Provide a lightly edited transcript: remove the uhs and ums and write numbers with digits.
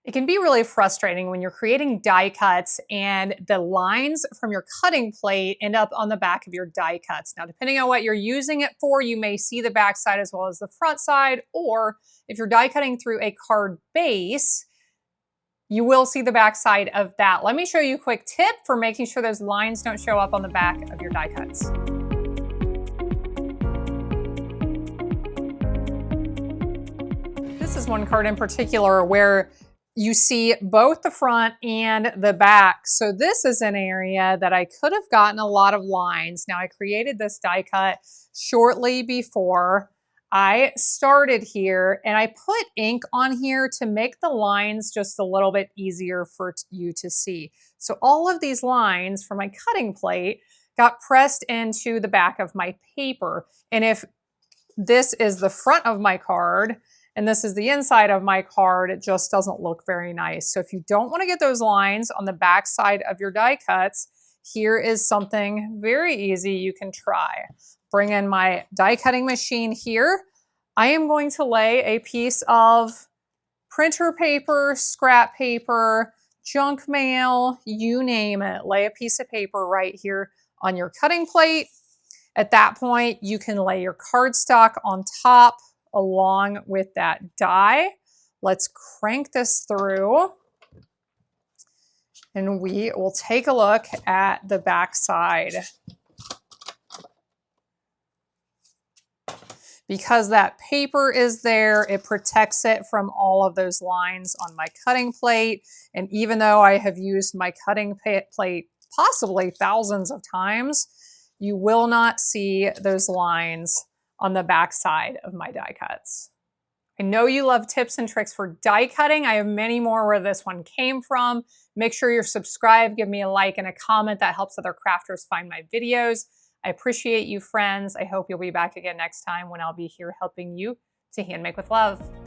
It can be really frustrating when you're creating die cuts and the lines from your cutting plate end up on the back of your die cuts. Now, depending on what you're using it for, you may see the back side as well as the front side, or if you're die cutting through a card base, you will see the back side of that. Let me show you a quick tip for making sure those lines don't show up on the back of your die cuts. This is one card in particular where you see both the front and the back. So this is an area that I could have gotten a lot of lines. Now, I created this die cut shortly before I started here, and I put ink on here to make the lines just a little bit easier for you to see. So all of these lines from my cutting plate got pressed into the back of my paper. And if this is the front of my card, and this is the inside of my card, it just doesn't look very nice. So if you don't want to get those lines on the back side of your die cuts, here is something very easy you can try. Bring in my die cutting machine here. I am going to lay a piece of printer paper, scrap paper, junk mail, you name it. Lay a piece of paper right here on your cutting plate. At that point, you can lay your cardstock on top along with that die. Let's crank this through and we will take a look at the back side. Because that paper is there, it protects it from all of those lines on my cutting plate. And even though I have used my cutting plate possibly thousands of times, you will not see those lines on the back side of my die cuts. I know you love tips and tricks for die cutting. I have many more where this one came from. Make sure you're subscribed, give me a like and a comment. That helps other crafters find my videos. I appreciate you, friends. I hope you'll be back again next time when I'll be here helping you to hand make with love.